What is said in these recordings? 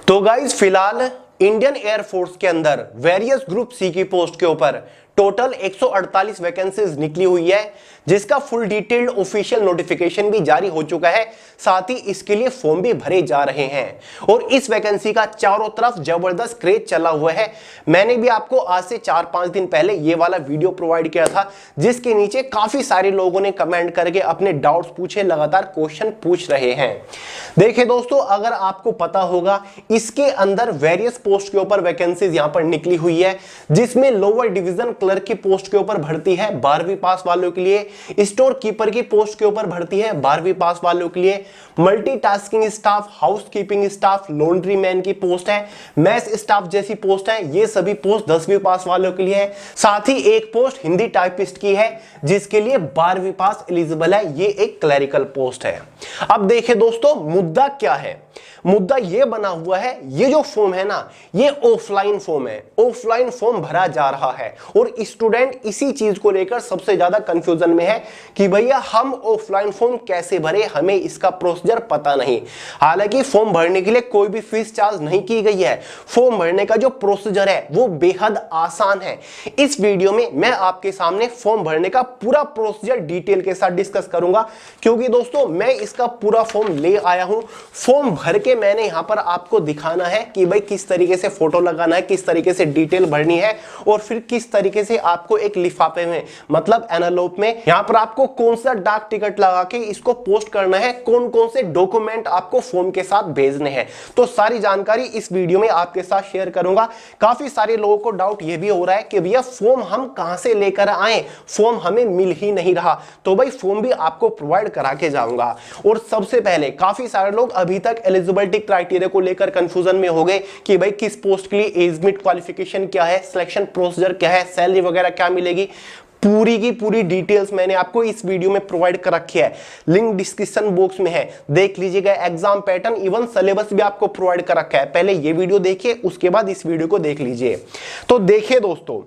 तो गाइस फिलहाल Indian air force के अंदर वेरियस ग्रुप सी की पोस्ट के ऊपर टोटल 148 वैकेंसीज निकली हुई है, जिसका फुल डिटेल्ड ऑफिशियल नोटिफिकेशन भी जारी हो चुका है। साथ ही इसके लिए फॉर्म भी भरे जा रहे हैं और इस वैकेंसी का चारों तरफ जबरदस्त क्रेज चला हुआ है। मैंने भी आपको आज से 4-5 दिन पहले ये वाला वीडियो प्रोवाइड किया था, जिसके नीचे काफी सारे लोगों ने कमेंट करके अपने डाउट्स पूछे, लगातार क्वेश्चन पूछ रहे हैं। देखिए दोस्तों, अगर आपको पता होगा इसके अंदर वेरियस पोस्ट के ऊपर वैकेंसीज यहां पर निकली हुई है, जिसमें लोअर डिवीजन क्लर्क की पोस्ट के ऊपर भर्ती है 12वीं पास वालों के लिए, स्टोर कीपर की पोस्ट के ऊपर भर्ती है 12वीं पास वालों के लिए, multitasking staff, housekeeping staff, laundry man की पोस्ट है, मैस स्टाफ जैसी पोस्ट है, ये सभी पोस्ट 10वीं पास वालों के लिए है। साथ ही एक पोस्ट हिंदी टाइपिस्ट की है, जिसके लिए 12वीं पास एलिजिबल है, ये एक क्लरिकल पोस्ट है। अब देखिए दोस्तों, मुद्दा क्या है? मुद्दा ये बना हुआ है, ये जो फॉर्म है ना, ये ऑफलाइन फॉर्म है, ऑफलाइन फॉर्म भरा जा रहा है और स्टूडेंट इसी चीज को लेकर सबसे ज्यादा कंफ्यूजन में है कि भैया हम ऑफलाइन फॉर्म कैसे भरे, हमें इसका प्रोसीजर पता नहीं। हालांकि फॉर्म भरने के लिए कोई भी फीस चार्ज नहीं की गई है। फॉर्म भरने का जो प्रोसीजर है वो बेहद आसान है। इस वीडियो में मैं आपके सामने फॉर्म भरने का पूरा प्रोसीजर डिटेल के साथ डिस्कस करूंगा, क्योंकि दोस्तों मैं इसका पूरा फॉर्म ले आया हूं। फॉर्म भर के मैंने यहां पर आपको दिखाना है कि भाई किस तरीके से फोटो लगाना है, किस तरीके से डिटेल भरनी है और फिर किस तरीके से आपको एक लिफाफे में, मतलब एनवेलप में, यहां पर आपको कौन सा डाक टिकट लगा के इसको पोस्ट करना है, कौन कौन से डॉक्यूमेंट आपको फॉर्म के साथ भेजने हैं। तो सारी जानकारी इस वीडियो में आपके साथ शेयर करूंगा। काफी सारे लोगों को डाउट यह भी हो रहा है कि भैया फॉर्म हम कहां से लेकर आए, फॉर्म हमें मिल ही नहीं रहा। तो भाई फॉर्म भी आपको प्रोवाइड करा के जाऊंगा। और सबसे पहले काफी सारे लोग अभी तक एलिजिबिलिटी क्राइटेरिया को लेकर कंफ्यूजन में हो गए कि भाई किस पोस्ट के लिए एज लिमिट, क्वालिफिकेशन क्या है, सिलेक्शन प्रोसीजर क्या है, सैलरी वगैरह क्या मिलेगी। पूरी की पूरी डिटेल्स मैंने आपको इस वीडियो में प्रोवाइड कर रखी है, लिंक डिस्क्रिप्शन बॉक्स में है, देख लीजिएगा। एग्जाम पैटर्न, इवन सिलेबस भी आपको प्रोवाइड कर रखा है। पहले ये वीडियो देखिए, उसके बाद इस वीडियो को देख लीजिए। तो देखिए दोस्तों,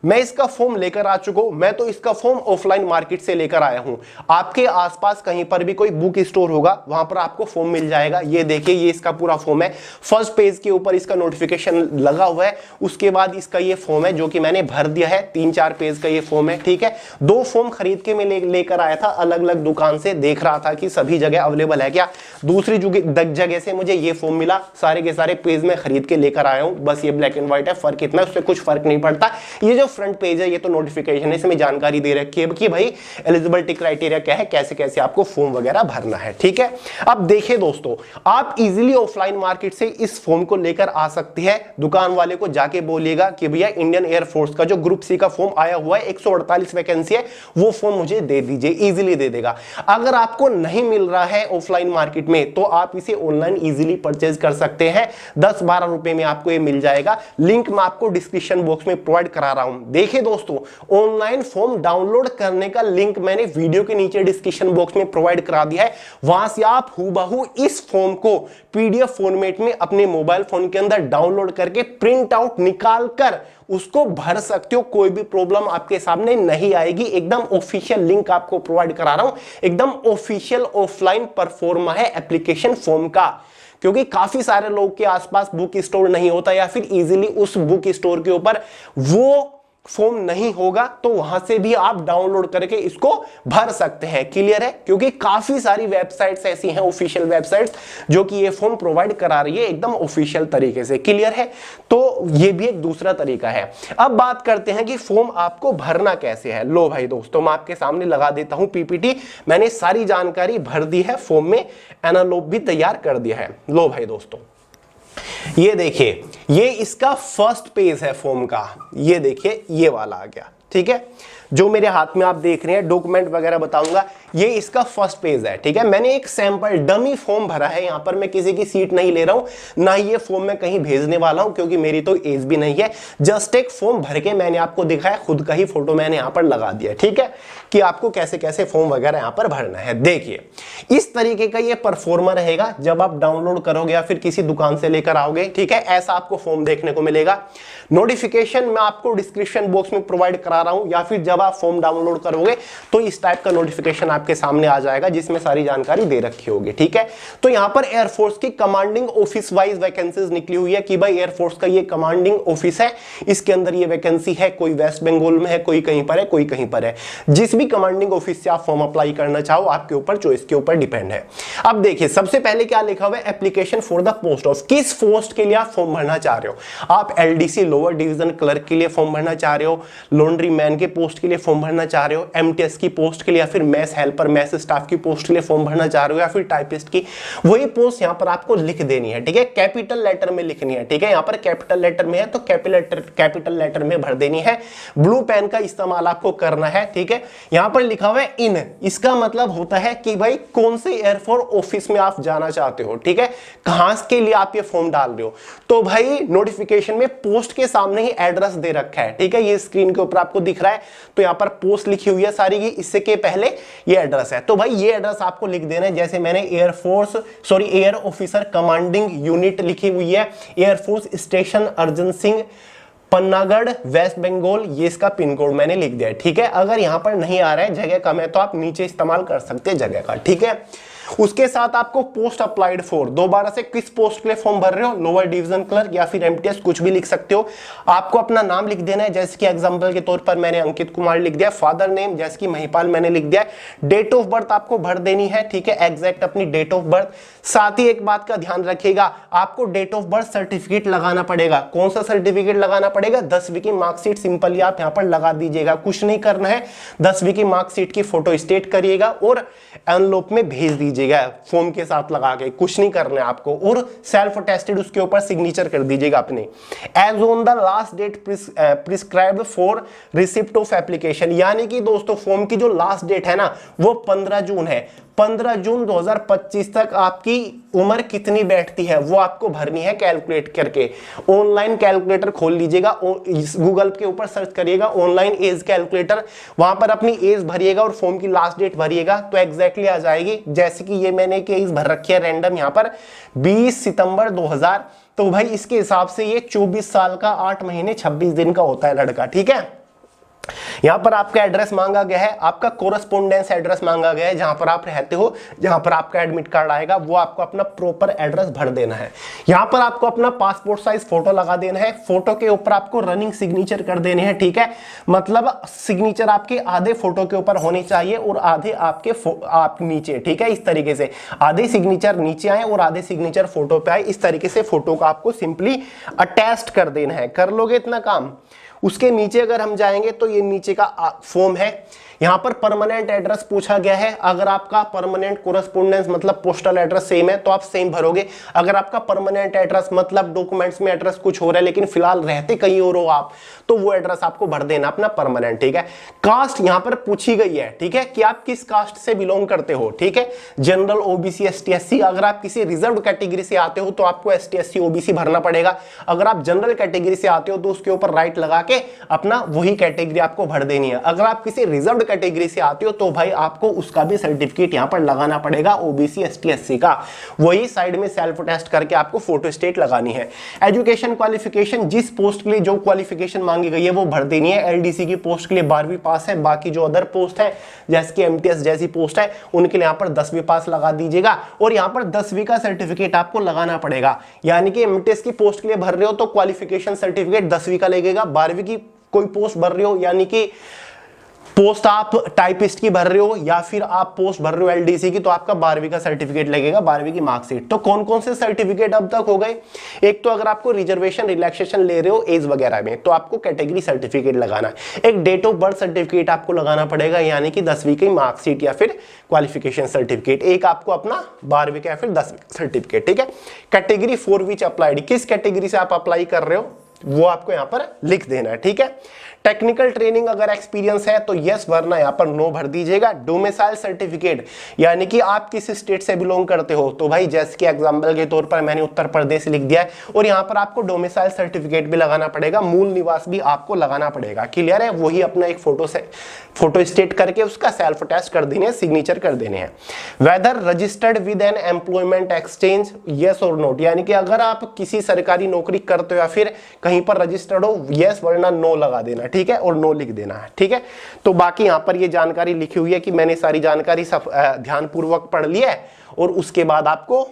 मैं इसका फॉर्म लेकर आ चुका हूं। मैं तो इसका फॉर्म ऑफलाइन मार्केट से लेकर आया हूं। आपके आसपास कहीं पर भी कोई बुक स्टोर होगा, वहां पर आपको फॉर्म मिल जाएगा। ये देखिए, ये इसका पूरा फॉर्म है। फर्स्ट पेज के ऊपर इसका नोटिफिकेशन लगा हुआ है, उसके बाद इसका ये फॉर्म है जो कि मैंने भर दिया है। 3-4 पेज का ये फॉर्म है, ठीक है। 2 फॉर्म खरीद के मैं लेकर आया था, अलग अलग दुकान से देख रहा था कि सभी जगह अवेलेबल है क्या। दूसरी जगह से मुझे ये फॉर्म मिला, सारे के सारे पेज में खरीद के लेकर आया हूं। बस ये ब्लैक एंड व्हाइट है, फर्क इतना, उससे कुछ फर्क नहीं पड़ता। ये जो फ्रंट पेज है, ये तो नोटिफिकेशन है, इसमें जानकारी दे रखी है कि भाई एलिजिबिलिटी क्राइटेरिया क्या है, कैसे कैसे आपको फॉर्म वगैरह भरना है, ठीक है। अब देखिए दोस्तों, आप इजीली ऑफलाइन मार्केट से इस फॉर्म को लेकर आ सकते हैं। दुकान वाले को जाके बोलिएगा कि भैया इंडियन एयरफोर्स का जो ग्रुप सी का फॉर्म आया हुआ है, 148 वैकेंसी है, वो फॉर्म मुझे दे दीजिए। इजीली दे देगा। अगर आपको नहीं मिल रहा है ऑफलाइन मार्केट में, तो आप इसे ऑनलाइन इजीली परचेज कर सकते हैं। 10-12 रुपए में आपको ये मिल जाएगा। लिंक मैं आपको डिस्क्रिप्शन बॉक्स में प्रोवाइड करा रहा हूं। देखिए दोस्तों, ऑनलाइन फॉर्म डाउनलोड करने का लिंक मैंने वीडियो के नीचे डिस्क्रिप्शन बॉक्स में प्रोवाइड करा दिया है। वहां से आप हूबहू इस फॉर्म को पीडीएफ फॉर्मेट में अपने मोबाइल फोन के अंदर डाउनलोड करके प्रिंट आउट निकाल कर उसको भर सकते हो। कोई भी प्रॉब्लम आपके सामने नहीं आएगी। एकदम ऑफिशियल लिंक आपको प्रोवाइड करा रहा हूं। एकदम ऑफिशियल ऑफलाइन परफॉर्मा है एप्लीकेशन फॉर्म का, क्योंकि काफी सारे लोग के आसपास बुक स्टोर नहीं होता, या फिर इजीली उस बुक स्टोर के ऊपर वो फॉर्म नहीं होगा, तो वहां से भी आप डाउनलोड करके इसको भर सकते हैं। क्लियर है? क्योंकि काफी सारी वेबसाइट्स ऐसी हैं, ऑफिशियल वेबसाइट्स, जो कि ये फॉर्म प्रोवाइड करा रही है एकदम ऑफिशियल तरीके से। क्लियर है? तो ये भी एक दूसरा तरीका है। अब बात करते हैं कि फॉर्म आपको भरना कैसे है। लो भाई दोस्तों, मैं आपके सामने लगा देता हूं पीपीटी। मैंने सारी जानकारी भर दी है, फॉर्म में एनवेलप भी तैयार कर दिया है। लो भाई दोस्तों, ये देखिए, ये इसका फर्स्ट पेज है फॉर्म का। ये देखिए, ये वाला आ गया, ठीक है। जो मेरे हाथ में आप देख रहे हैं, डॉक्यूमेंट वगैरह बताऊंगा, ये इसका फर्स्ट पेज है, ठीक है। मैंने एक सैंपल डमी फॉर्म भरा है। यहां पर मैं किसी की सीट नहीं ले रहा हूं, ना ही ये फॉर्म मैं कहीं भेजने वाला हूं, क्योंकि मेरी तो एज भी नहीं है। जस्ट एक फॉर्म भर के मैंने आपको दिखाया, खुद का ही फोटो मैंने यहां पर लगा दिया, ठीक है, कि आपको कैसे कैसे फॉर्म वगैरह यहां पर भरना है। देखिए, इस तरीके का ये परफॉर्मा रहेगा जब आप डाउनलोड करोगे या फिर किसी दुकान से लेकर आओगे, ठीक है। ऐसा आपको फॉर्म देखने को मिलेगा। नोटिफिकेशन मैं आपको डिस्क्रिप्शन बॉक्स में प्रोवाइड करा रहा हूं, या फिर जब जब आप फॉर्म डाउनलोड करोगे तो इस टाइप का नोटिफिकेशन आपके सामने आ जाएगा जिसमें सारी जानकारी दे रखी होगी, ठीक है। तो यहां पर एयरफोर्स की कमांडिंग ऑफिस वाइज वैकेंसीज निकली हुई है कि भाई एयरफोर्स का ये कमांडिंग ऑफिस है, इसके अंदर ये वैकेंसी है, कोई वेस्ट बंगाल में है, कोई कहीं पर है, कोई कहीं पर है। जिस भी कमांडिंग ऑफिस से आप फॉर्म अप्लाई करना चाहो आपके ऊपर, चॉइस के ऊपर डिपेंड है। अब देखिए सबसे पहले क्या लिखा हुआ है, application for the post of, किस पोस्ट के लिए आप फॉर्म भरना चाह रहे हो। आप एलडीसी लोअर डिवीजन क्लर्क के लिए फॉर्म भरना चाह रहे हो, लॉन्ड्री मैन के पोस्ट के लिए फॉर्म भरना चाह रहे हो, एमटीएस की पोस्ट के लिए, या फिर मैस हेल्पर मैस स्टाफ की पोस्ट के लिए फॉर्म भरना चाह रहे हो, या फिर टाइपिस्ट की, वही पोस्ट यहां पर आपको लिख देनी है, ठीक है। कैपिटल लेटर में लिखनी है, ठीक है। यहां पर कैपिटल लेटर में है तो कैपिटल लेटर में भर देनी है। ब्लू पेन का इस्तेमाल आपको करना है, ठीक है। यहां पर लिखा हुआ है इन, इसका मतलब होता है कि भाई कौन से एयरफोर्स ऑफिस में आप जाना चाहते हो, ठीक है, कहां के लिए आप ये फॉर्म डाल रहे हो। तो भाई नोटिफिकेशन में पोस्ट के सामने ही एड्रेस दे रखा है, ठीक है, ये स्क्रीन के ऊपर आपको दिख रहा है। तो यहां पर पोस्ट लिखी हुई है सारी की, इससे के पहले ये एड्रेस है। तो भाई ये एड्रेस आपको लिख देना है, जैसे मैंने एयर ऑफिसर कमांडिंग यूनिट लिखी हुई है, air force station Arjan Singh पन्नागढ़ waste Bengal, ये इसका पिन कोड मैंने लिख दिया है, ठीक है। अगर यहां पर नहीं आ रहा है, जगह कम है, तो आप नीचे इस्तेमाल कर सकते हैं जगह का, ठीक है। उसके साथ आपको पोस्ट अप्लाइड फॉर, दोबारा से किस पोस्ट के लिए फॉर्म भर रहे हो, लोअर डिवीजन क्लर्क या फिर एमटीएस, कुछ भी लिख सकते हो। आपको अपना नाम लिख देना है, जैसे कि एग्जांपल के तौर पर मैंने अंकित कुमार लिख दिया। फादर नेम जैसे कि महिपाल मैंने लिख दिया। डेट ऑफ बर्थ आपको भर देनी है, ठीक है, एग्जैक्ट अपनी डेट ऑफ बर्थ। साथ ही एक बात का ध्यान रखिएगा, आपको डेट ऑफ बर्थ सर्टिफिकेट लगाना पड़ेगा। कौन सा सर्टिफिकेट लगाना पड़ेगा, 10वीं की मार्कशीट सिंपली आप यहां पर लगा दीजिएगा, कुछ नहीं करना है। 10वीं की मार्कशीट की फोटो स्टेट करिएगा और एनवेलप में भेज दीजिएगा फॉर्म के साथ लगा के, कुछ नहीं करना है आपको। और सेल्फ अटेस्टेड उसके ऊपर सिग्नेचर कर दीजिएगा अपने। As on the last date prescribed for receipt of application, यानी कि दोस्तों फॉर्म की जो लास्ट डेट है ना वो 15 जून है। 15 जून 2025 तक आपकी उम्र कितनी बैठती है वो आपको भरनी है कैलकुलेट करके। ऑनलाइन कैलकुलेटर खोल लीजिएगा, गूगल के ऊपर सर्च करिएगा ऑनलाइन एज कैलकुलेटर, वहां पर अपनी एज भरिएगा और फॉर्म की लास्ट डेट भरिएगा तो एग्जैक्टली आ जाएगी। जैसे कि ये मैंने एज भर रखी है रैंडम यहां पर 20 सितंबर 2000, तो भाई इसके हिसाब से ये 24 साल का 8 महीने 26 दिन का होता है लड़का, ठीक है। यहां पर आपका एड्रेस मांगा गया है, आपका कोरेस्पोंडेंस एड्रेस मांगा गया है, जहां पर आप रहते हो, जहां पर आपका एडमिट कार्ड आएगा वो आपको अपना प्रॉपर एड्रेस भर देना है। यहां पर आपको अपना पासपोर्ट साइज फोटो लगा देना है, फोटो के ऊपर आपको रनिंग सिग्नेचर कर देने हैं, ठीक है। मतलब सिग्नेचर आपके आधे फोटो के ऊपर होनी चाहिए और आधे आप नीचे, ठीक है। इस तरीके से आधे सिग्नेचर नीचे आए और आधे सिग्नेचर फोटो पे आए, इस तरीके से फोटो को आपको सिंपली अटैच कर देना है। कर लोगे इतना काम। उसके नीचे अगर हम जाएंगे तो ये नीचे का फॉर्म है, यहां पर परमानेंट एड्रेस पूछा गया है। अगर आपका परमानेंट कोरेस्पोंडेंस मतलब पोस्टल एड्रेस सेम है तो आप सेम भरोगे। अगर आपका परमानेंट एड्रेस मतलब डॉक्यूमेंट्स में एड्रेस कुछ हो रहा है लेकिन फिलहाल रहते कहीं और हो आप, तो वो एड्रेस आपको भर देना अपना परमानेंट, ठीक है। कास्ट यहां पर पूछी गई है, ठीक है, कि आप किस कास्ट से बिलोंग करते हो, ठीक है। General, OBC, ST, SC. अगर आप किसी रिजर्व कैटेगरी से आते हो तो आपको एसटी, एससी, ओबीसी भरना पड़ेगा। अगर आप जनरल कैटेगरी से आते हो तो उसके ऊपर राइट लगा के अपना वही कैटेगरी आपको भर देनी है। अगर आप किसी रिजर्व कैटेगरी से आते हो तो भाई आपको उसका भी सर्टिफिकेट यहां पर लगाना पड़ेगा, ओबीसी, एसटी, एससी का। वही साइड में सेल्फ टेस्ट करके आपको फोटो स्टेट लगानी है। एजुकेशन क्वालिफिकेशन, जिस पोस्ट के लिए जो क्वालिफिकेशन मांगी गई है वो भर देनी है। एलडीसी की पोस्ट के लिए 12वीं पास है, बाकी जो अदर पोस्ट है जैसे कि एमटीएस जैसी पोस्ट है उनके लिए यहां पर 10वीं पास लगा दीजिएगा और यहां पर 10वीं का सर्टिफिकेट आपको लगाना पड़ेगा। यानी कि एमटीएस की पोस्ट के लिए भर रहे हो तो क्वालिफिकेशन सर्टिफिकेट 10वीं का लगेगा। 12वीं की कोई पोस्ट भर रहे हो यानी कि पोस्ट आप टाइपिस्ट की भर रहे हो या फिर आप पोस्ट भर रहे हो एलडीसी की, तो आपका 12वीं का सर्टिफिकेट लगेगा, 12वीं की मार्कशीट। तो कौन कौन से सर्टिफिकेट अब तक हो गए, एक तो अगर आपको रिजर्वेशन रिलैक्सेशन ले रहे हो एज वगैरह में तो आपको कैटेगरी सर्टिफिकेट लगाना है। एक डेट ऑफ बर्थ सर्टिफिकेट आपको लगाना पड़ेगा यानी कि 10वीं की मार्कशीट या फिर क्वालिफिकेशन सर्टिफिकेट। एक आपको अपना 12वीं का या फिर 10वीं का सर्टिफिकेट, ठीक है। कैटेगरी फॉर विच अप्लाइड, किस कैटेगरी से आप अप्लाई कर रहे हो वो आपको यहां पर लिख देना है, ठीक है। टेक्निकल ट्रेनिंग अगर एक्सपीरियंस है तो यस, वरना यहां पर नो भर दीजिएगा। डोमिसाइल सर्टिफिकेट यानी कि आप किस स्टेट से बिलोंग करते हो, तो भाई जैसे कि एग्जांपल के तौर पर मैंने उत्तर प्रदेश लिख दिया है और यहां पर आपको डोमिसाइल सर्टिफिकेट भी लगाना पड़ेगा, मूल निवास भी आपको लगाना पड़ेगा। क्लियर है, वही अपना एक फोटो स्टेट करके उसका सेल्फ टेस्ट कर देने, सिग्नेचर कर देने हैं। Whether registered with an employment exchange, yes और नोट, यानी कि अगर आप किसी सरकारी नौकरी करते हो या फिर कहीं पर रजिस्टर्ड हो यस वरना नो लगा देना, ठीक है, और नो लिख देना है, ठीक है। तो बाकी यहाँ पर ये जानकारी लिखी हुई है कि मैंने सारी जानकारी सब ध्यानपूर्वक पढ़ ली है, और उसके बाद आपको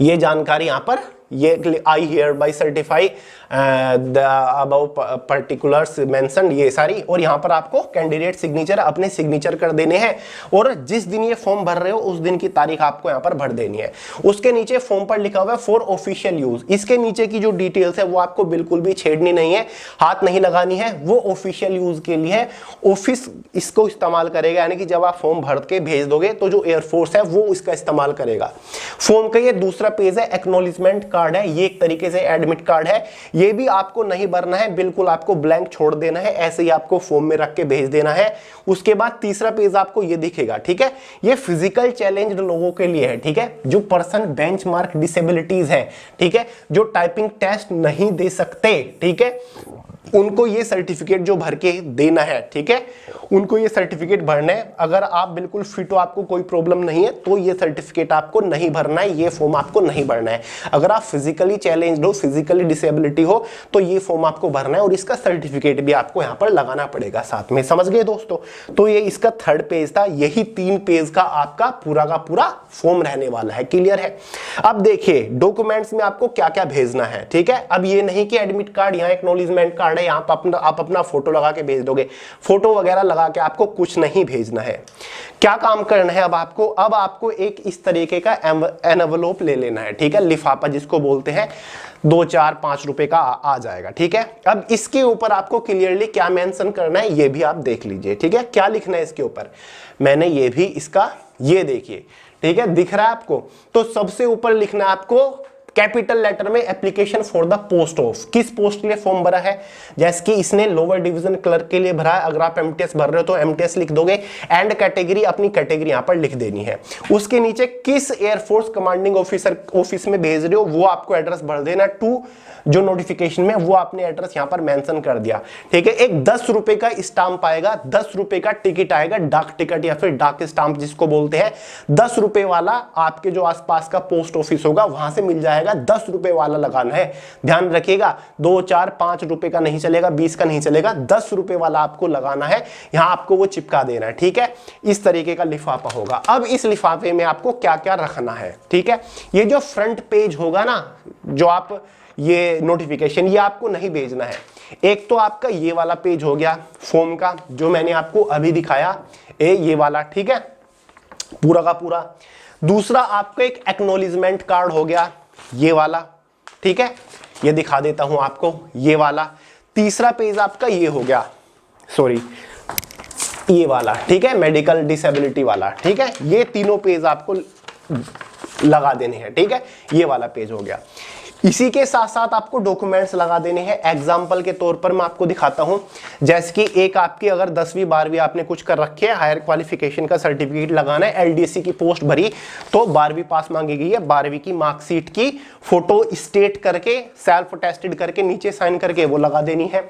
ये जानकारी यहाँ पर ये I hear by certify the above particulars mention, ये सारी, और यहाँ पर आपको कैंडिडेट सिग्नेचर अपने सिग्नेचर कर देने हैं, और जिस दिन ये फॉर्म भर रहे हो उस दिन की तारीख आपको यहाँ पर भर देनी है। उसके नीचे फॉर्म पर लिखा हुआ है फॉर ऑफिशियल यूज, इसके नीचे की जो डिटेल्स है वो आपको बिल्कुल भी छेड़नी नहीं है, हाथ नहीं लगानी है, वो ऑफिशियल यूज के लिए है। ऑफिस इसको इस्तेमाल करेगा, यानी कि जब आप फॉर्म भर के भेज दोगे तो जो एयरफोर्स है वो इसका इस्तेमाल करेगा। फॉर्म का ये दूसरा पेज है, एक्नॉलेजमेंट कार्ड है, ये एक तरीके से एडमिट कार्ड है, ये भी आपको नहीं भरना है, बिल्कुल आपको ब्लैंक छोड़ देना है, ऐसे ही आपको फॉर्म में रख के भेज देना है। उसके बाद तीसरा पेज आपको ये दिखेगा, ठीक है, ये फिजिकल चैलेंज्ड लोगों के लिए है, ठीक है, जो पर्सन बेंचमार्क डिसेबिलिटीज है, ठीक है, जो टाइपिंग टेस्ट नहीं दे सकते, ठीक है, उनको ये सर्टिफिकेट जो भर के देना है, ठीक है, उनको ये सर्टिफिकेट भरना है। अगर आप बिल्कुल फिट हो, आपको कोई प्रॉब्लम नहीं है, तो ये सर्टिफिकेट आपको नहीं भरना है, ये फॉर्म आपको नहीं भरना है। अगर आप फिजिकली चैलेंज्ड हो, फिजिकली डिसेबिलिटी हो, तो ये फॉर्म आपको भरना है, और इसका सर्टिफिकेट भी आपको यहाँ पर लगाना पड़ेगा साथ में, समझ गए दोस्तों। तो ये इसका थर्ड पेज था, यही 3 पेज का आपका पूरा का पूरा फॉर्म रहने वाला है, क्लियर है। अब देखिए डॉक्यूमेंट्स में आपको क्या क्या भेजना है, ठीक है। अब ये नहीं कि एडमिट कार्ड, यहाँ एक्नॉलेजमेंट कार्ड है, यहाँ आप अपना फोटो लगा के भेज दोगे, फोटो वगैरह लगा के आपको कुछ नहीं भेजना है। क्या काम करना है अब आपको एक इस तरीके का एनवलप ले लेना है, ठीक है, लिफाफा जिसको बोलते हैं, 2, 4, 5 रुपए का आ जाएगा, ठीक है। अब इसके ऊपर आपको क्लियरली क्या मेंशन करना है ये भी आप देख लीजिए, ठीक है, क्या लिखना है इसके ऊपर। मैंने ये भी इसका ये देखिए, ठीक है, दिख रहा है आपको। तो सबसे ऊपर लिखना है आपको कैपिटल लेटर में application for the post of, किस पोस्ट के लिए फॉर्म भरा है, जैसे कि इसने लोअर डिवीजन क्लर्क के लिए भरा है, अगर आप एमटीएस भर रहे हो तो एमटीएस लिख दोगे, एंड कैटेगरी अपनी कैटेगरी यहां पर लिख देनी है। उसके नीचे किस एयरफोर्स कमांडिंग ऑफिसर ऑफिस में भेज रहे हो वो आपको एड्रेस भर देना, टू जो नोटिफिकेशन में वो आपने एड्रेस यहां पर मेंशन कर दिया, ठीक है। एक 10 रुपए का स्टाम्प आएगा, 10 रुपए का टिकट आएगा, डाक टिकट या फिर डाक स्टाम्प जिसको बोलते हैं, 10 रुपए वाला आपके जो आसपास का पोस्ट ऑफिस होगा वहां से मिल जाएगा, 10 रुपए वाला लगाना है, ध्यान रखिएगा। 2, 4, 5 रुपए का नहीं चलेगा, 20 का नहीं चलेगा, 10 रुपए वाला आपको लगाना है, यहां आपको वो चिपका देना है, ठीक है। इस तरीके का लिफाफा होगा। अब इस लिफाफे में आपको क्या क्या रखना है, ठीक है। ये जो फ्रंट पेज होगा ना, जो आप ये नोटिफिकेशन, ये आपको नहीं भेजना है। एक तो आपका ये वाला पेज हो गया फॉर्म का, जो मैंने आपको अभी दिखाया, ये वाला, ठीक है, पूरा का पूरा। दूसरा आपका एक एक्नॉलेजमेंट कार्ड हो गया, ये वाला, ठीक है, ये दिखा देता हूं आपको, ये वाला। तीसरा पेज आपका ये हो गया, सॉरी, ये वाला, ठीक है, मेडिकल डिसेबिलिटी वाला, ठीक है। ये तीनों पेज आपको लगा देने हैं, ठीक है, ये वाला पेज हो गया। इसी के साथ साथ आपको डॉक्यूमेंट्स लगा देने हैं। एग्जाम्पल के तौर पर मैं आपको दिखाता हूं, जैसे कि एक आपकी अगर 10वीं 12वीं आपने कुछ कर रखे है, हायर क्वालिफिकेशन का सर्टिफिकेट लगाना है, एलडीसी की पोस्ट भरी तो 12वीं पास मांगी गई है, 12वीं की मार्कशीट की फोटो स्टेट करके सेल्फ टेस्टेड करके नीचे साइन करके वो लगा देनी है।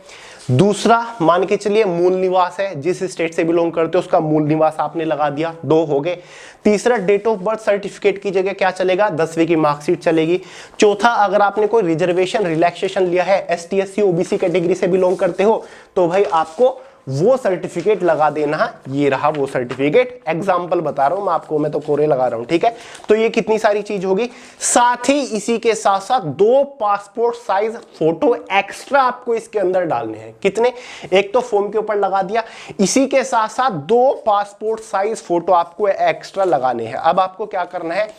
दूसरा मान के चलिए मूल निवास है, जिस स्टेट से बिलोंग करते हो उसका मूल निवास आपने लगा दिया, 2 हो गए। तीसरा डेट ऑफ बर्थ सर्टिफिकेट की जगह क्या चलेगा, 10वीं की मार्कशीट चलेगी। चौथा अगर आपने कोई रिजर्वेशन रिलैक्सेशन लिया है, एसटी एससी ओबीसी कैटेगरी से बिलोंग करते हो तो भाई आपको वो सर्टिफिकेट लगा देना है, ये रहा वो सर्टिफिकेट। एग्जाम्पल बता रहा हूं मैं आपको, मैं तो कोरे लगा रहा हूं, ठीक है। तो ये कितनी सारी चीज होगी। साथ ही इसी के साथ साथ 2 पासपोर्ट साइज फोटो एक्स्ट्रा आपको इसके अंदर डालने हैं। कितने, एक तो फॉर्म के ऊपर लगा दिया, इसी के साथ साथ 2 पासपोर्ट साइज फोटो आपको एक्स्ट्रा लगाने हैं। अब आपको क्या करना है,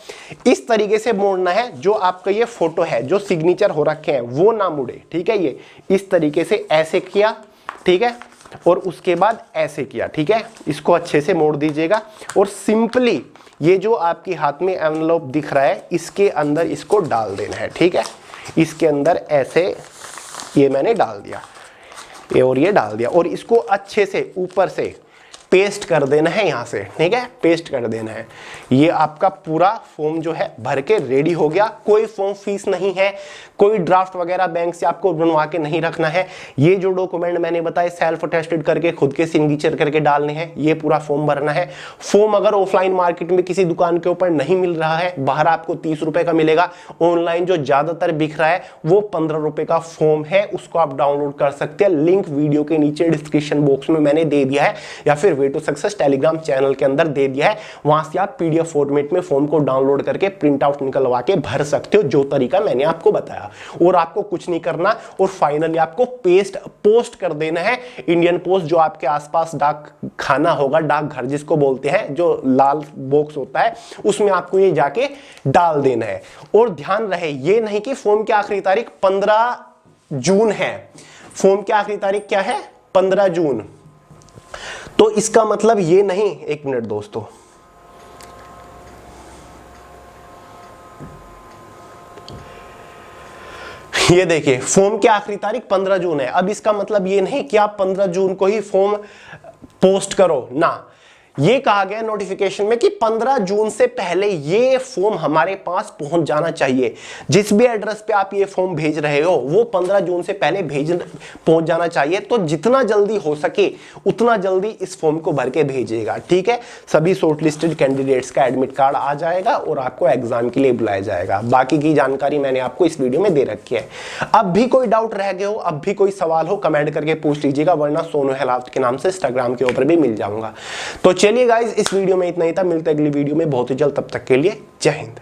इस तरीके से मोड़ना है, जो आपका ये फोटो है जो सिग्नेचर हो रखे हैं वो ना मुड़े, ठीक है। ये इस तरीके से ऐसे किया, ठीक है, और उसके बाद ऐसे किया, ठीक है। इसको अच्छे से मोड़ दीजिएगा और सिंपली ये जो आपके हाथ में एनवलप दिख रहा है इसके अंदर इसको डाल देना है, ठीक है। इसके अंदर ऐसे ये मैंने डाल दिया, ये और ये डाल दिया, और इसको अच्छे से ऊपर से पेस्ट कर देना है यहां से, ठीक है, पेस्ट कर देना है। ये आपका पूरा फॉर्म जो है भर के रेडी हो गया। कोई फॉर्म फीस नहीं है, कोई ड्राफ्ट वगैरह बैंक से आपको बनवा के नहीं रखना है। ये जो डॉक्यूमेंट मैंने बताए सेल्फ अटेस्टेड करके खुद के सिग्नेचर करके डालने हैं, ये पूरा फॉर्म भरना है। फॉर्म अगर ऑफलाइन मार्केट में किसी दुकान के ऊपर नहीं मिल रहा है, बाहर आपको 30 रुपए का मिलेगा। ऑनलाइन जो ज्यादातर बिक रहा है वो 15 रुपए का फॉर्म है, उसको आप डाउनलोड कर सकते हैं। लिंक वीडियो के नीचे डिस्क्रिप्शन बॉक्स में मैंने दे दिया है, या फिर way to success telegram channel के अंदर दे दिया है। वहां से आप पीडीएफ फॉर्मेट में फॉर्म को डाउनलोड करके प्रिंट आउट निकलवा के भर सकते हो, जो तरीका मैंने आपको बताया। और आपको कुछ नहीं करना, और फाइनली आपको पोस्ट कर देना है। इंडियन पोस्ट जो आपके आसपास डाक खाना होगा, डाकघर जिसको बोलते हैं, जो लाल बॉक्स होता है, उसमें आपको ये जाके डाल देना है। और ध्यान रहे ये नहीं कि फॉर्म की आखिरी तारीख 15 जून है। फॉर्म की आखिरी तारीख क्या है? 15 जून। तो इसका मतलब ये नहीं, एक मिनट दोस्तों, ये देखिए फॉर्म की आखिरी तारीख 15 जून है। अब इसका मतलब ये नहीं कि आप 15 जून को ही फॉर्म पोस्ट करो ना। ये कहा गया नोटिफिकेशन में कि 15 जून से पहले ये फॉर्म हमारे पास पहुंच जाना चाहिए। जिस भी एड्रेस पे आप ये फॉर्म भेज रहे हो वो 15 जून से पहले पहुंच जाना चाहिए। तो जितना जल्दी हो सके उतना जल्दी इस फॉर्म को भर के भेजिएगा, ठीक है। सभी शॉर्टलिस्टेड कैंडिडेट्स का एडमिट कार्ड आ जाएगा और आपको एग्जाम के लिए बुलाया जाएगा। बाकी की जानकारी मैंने आपको इस वीडियो में दे रखी है। अब भी कोई डाउट रह गए हो, अब भी कोई सवाल हो, कमेंट करके पूछ लीजिएगा, वरना सोनू हेलावत के नाम से इंस्टाग्राम के ऊपर भी मिल जाऊंगा। तो चलिए गाइस, इस वीडियो में इतना ही था। मिलते हैं अगली वीडियो में बहुत ही जल्द, तब तक के लिए जय हिंद।